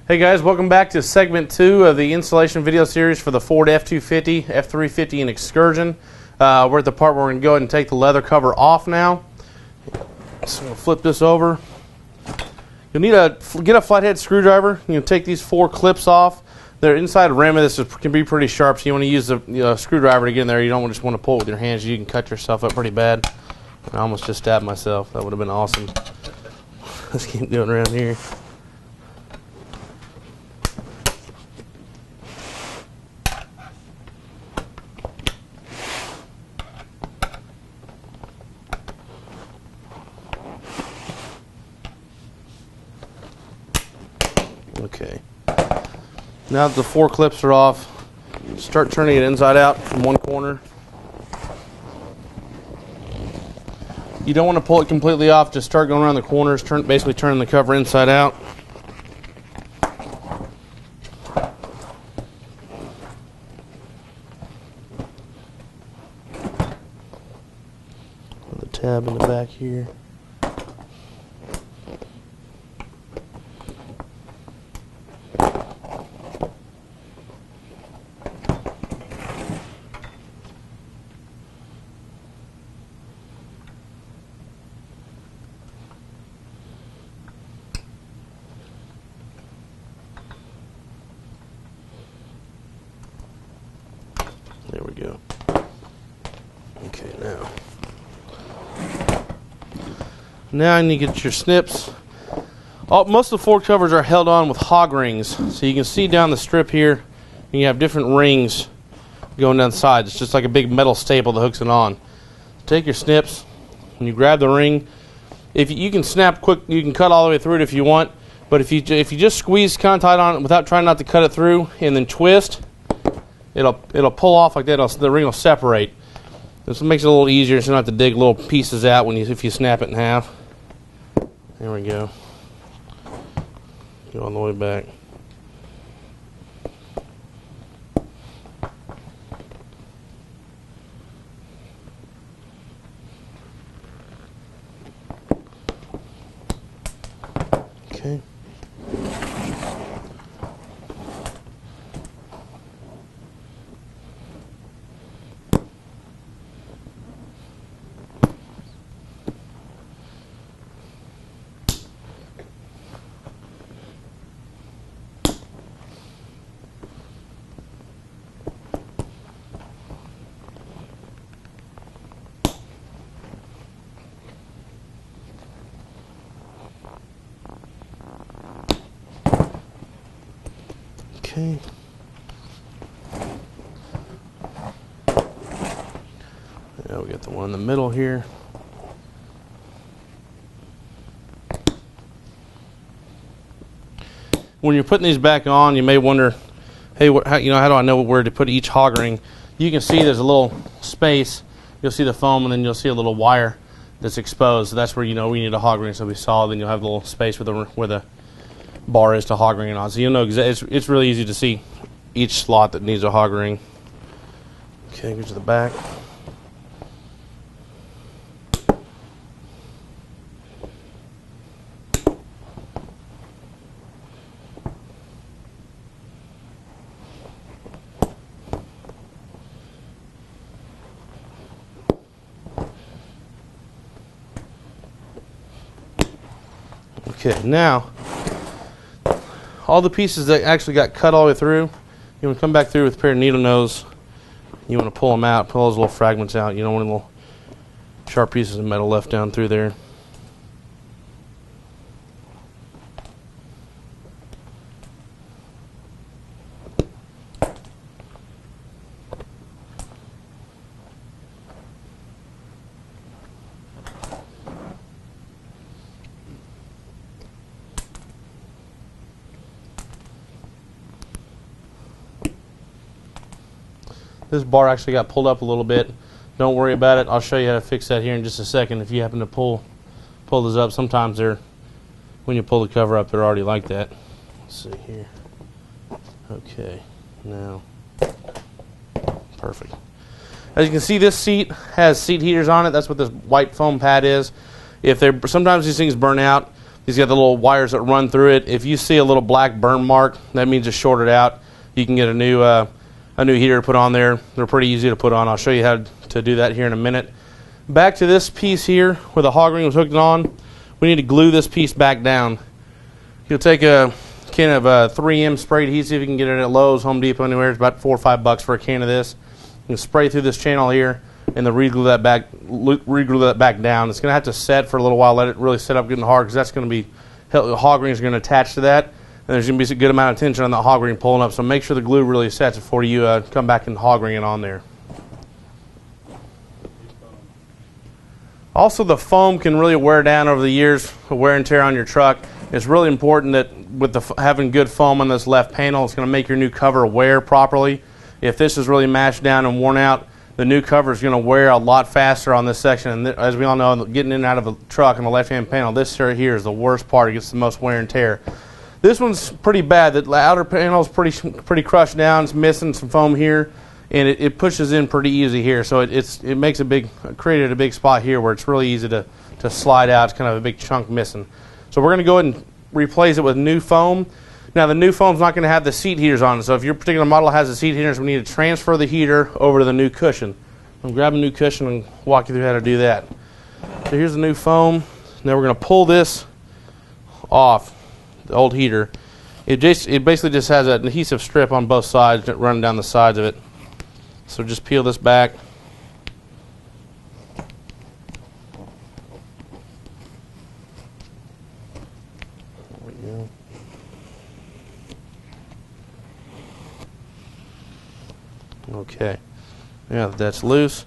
Hey guys, welcome back to segment 2 of the installation video series for the Ford F250, F350, and Excursion. We're at the part where we're going to go ahead and take the leather cover off now. So we'll flip this over. You'll need get a flathead screwdriver. You can take these 4 clips off. The inside rim of this can be pretty sharp, so you want to use the screwdriver to get in there. You don't just want to pull it with your hands. You can cut yourself up pretty bad. I almost just stabbed myself. That would have been awesome. Let's keep doing around here. Okay. Now that the 4 clips are off, start turning it inside out from one corner. You don't want to pull it completely off, just start going around the corners, basically turning the cover inside out. Put the tab in the back here. There we go. Okay, now you need to get your snips. Most of the fork covers are held on with hog rings. So you can see down the strip here, and you have different rings going down the sides. It's just like a big metal staple that hooks it on. Take your snips, and you grab the ring. If you can snap quick, you can cut all the way through it if you want. But if you just squeeze kind of tight on it without trying not to cut it through, and then twist, it'll pull off like that. The ring will separate. This makes it a little easier, so you don't have to dig little pieces out if you snap it in half. There we go. Go all the way back. Okay. Okay. Now we got the one in the middle here. When you're putting these back on, you may wonder, hey, how do I know where to put each hog ring? You can see there's a little space. You'll see the foam, and then you'll see a little wire that's exposed. So that's where you know we need a hog ring. So we saw, then you'll have a little space where the bar is to hog ring it on. So you'll know it's really easy to see each slot that needs a hog ring. Okay, go to the back. Okay, now all the pieces that actually got cut all the way through, you want to come back through with a pair of needle nose. You want to pull them out, pull those little fragments out. You don't want any little sharp pieces of metal left down through there. This bar actually got pulled up a little bit. Don't worry about it. I'll show you how to fix that here in just a second. If you happen to pull this up, sometimes when you pull the cover up, they're already like that. Let's see here. Okay, now, perfect. As you can see, this seat has seat heaters on it. That's what this white foam pad is. Sometimes these things burn out. He's got the little wires that run through it. If you see a little black burn mark, that means it's shorted out. You can get a new heater to put on there. They're pretty easy to put on. I'll show you how to do that here in a minute. Back to this piece here where the hog ring was hooked on. We need to glue this piece back down. You'll take a can of 3M spray adhesive. You can get it at Lowe's, Home Depot, anywhere. It's about $4 or $5 for a can of this. You can spray through this channel here and then reglue that back down. It's going to have to set for a little while. Let it really set up good and hard, because that's going to be, the hog ring is going to attach to that. And there's going to be a good amount of tension on that hog ring pulling up. So make sure the glue really sets before you come back and hog ring it on there. Also, the foam can really wear down over the years, the wear and tear on your truck. It's really important that with having good foam on this left panel, it's going to make your new cover wear properly. If this is really mashed down and worn out, the new cover is going to wear a lot faster on this section. And as we all know, getting in and out of a truck on the left-hand panel, this right here is the worst part. It gets the most wear and tear. This one's pretty bad. The outer panel is pretty crushed down. It's missing some foam here, and it pushes in pretty easy here. So it makes created a big spot here where it's really easy to slide out. It's kind of a big chunk missing. So we're going to go ahead and replace it with new foam. Now, the new foam's not going to have the seat heaters on it. So if your particular model has the seat heaters, we need to transfer the heater over to the new cushion. I'll grab a new cushion and walk you through how to do that. So here's the new foam. Now we're going to pull this off, the old heater. It basically just has an adhesive strip on both sides running down the sides of it. So just peel this back. There we go. Okay, now that that's loose,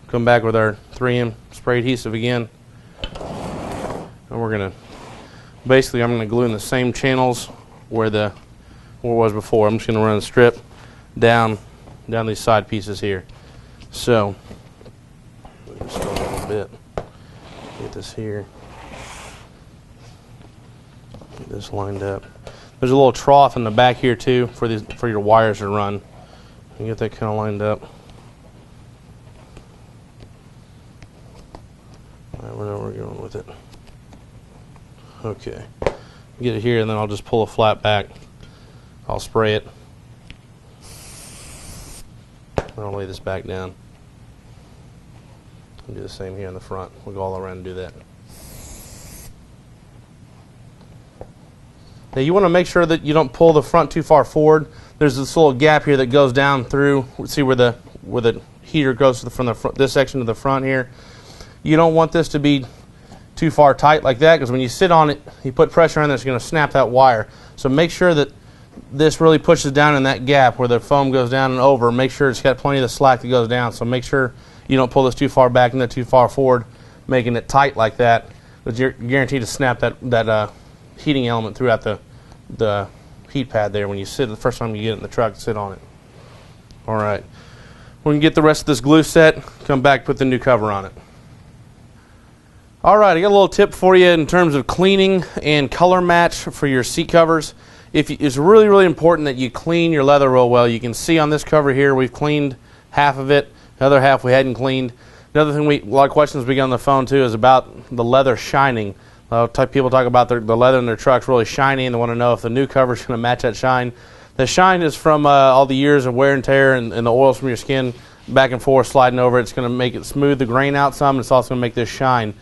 come back with our 3M spray adhesive again, and we're gonna I'm gonna glue in the same channels where it was before. I'm just gonna run a strip down these side pieces here. So just go a little bit, get this here, get this lined up. There's a little trough in the back here too for your wires to run. You get that kind of lined up. All right, where we're going with it. Okay, get it here, and then I'll just pull a flat back. I'll spray it. And I'll lay this back down. I'll do the same here in the front. We'll go all around and do that. Now you want to make sure that you don't pull the front too far forward. There's this little gap here that goes down through. See where the heater goes from the front, this section to the front here. You don't want this to be too far tight like that, because when you sit on it, you put pressure on it, it's going to snap that wire. So make sure that this really pushes down in that gap where the foam goes down and over. Make sure it's got plenty of the slack that goes down. So make sure you don't pull this too far back and then too far forward, making it tight like that. But you're guaranteed to snap that heating element throughout the heat pad there when you sit the first time you get it in the truck to sit on it. All right, we can get the rest of this glue set, come back, put the new cover on it. All right, I got a little tip for you in terms of cleaning and color match for your seat covers. It's really, really important that you clean your leather real well. You can see on this cover here, we've cleaned half of it, the other half we hadn't cleaned. Another thing, a lot of questions we get on the phone too is about the leather shining. People talk about the leather in their trucks really shiny, and they want to know if the new cover is going to match that shine. The shine is from all the years of wear and tear and the oils from your skin back and forth sliding over. It's going to make it smooth the grain out some, and it's also going to make this shine.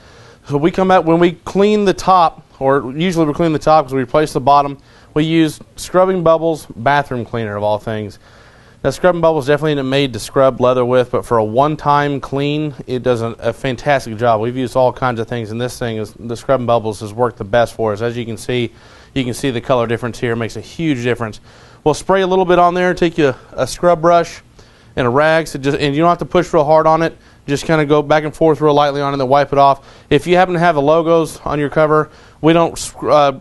So we come out when we clean the top, or usually we clean the top because we replace the bottom. We use Scrubbing Bubbles bathroom cleaner of all things. Now, Scrubbing Bubbles definitely isn't made to scrub leather with, but for a one-time clean, it does a fantastic job. We've used all kinds of things, and this thing the Scrubbing Bubbles has worked the best for us. As you can see the color difference here. It makes a huge difference. We'll spray a little bit on there, take you a scrub brush and a rag, and you don't have to push real hard on it. Just kind of go back and forth real lightly on it and then wipe it off. If you happen to have the logos on your cover, we don't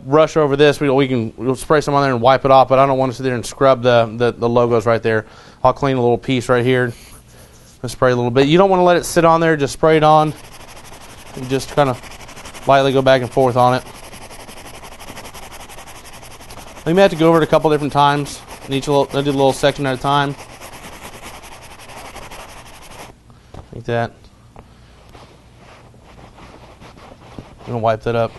brush over this. We'll spray some on there and wipe it off, but I don't want to sit there and scrub the logos right there. I'll clean a little piece right here and spray a little bit. You don't want to let it sit on there. Just spray it on and just kind of lightly go back and forth on it. You may have to go over it a couple different times. I do a little section at a time. Like that. I'm going to wipe that up.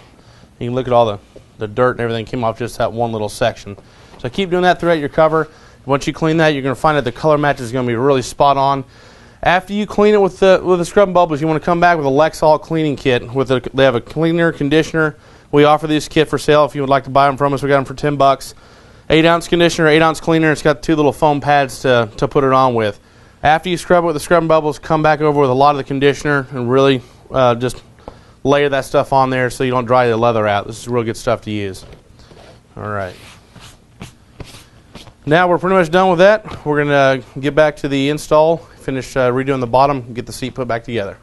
You can look at all the dirt and everything came off just that one little section. So keep doing that throughout your cover. Once you clean that, you're going to find that the color match is going to be really spot on. After you clean it with the scrub and bubbles, you want to come back with a Lexol cleaning kit. They have a cleaner, conditioner. We offer this kit for sale if you would like to buy them from us. We got them for $10. 8-ounce conditioner, 8-ounce cleaner. It's got 2 little foam pads to put it on with. After you scrub it with the scrub and bubbles, come back over with a lot of the conditioner and really just layer that stuff on there so you don't dry the leather out. This is real good stuff to use. All right. Now we're pretty much done with that. We're going to get back to the install, finish redoing the bottom, and get the seat put back together.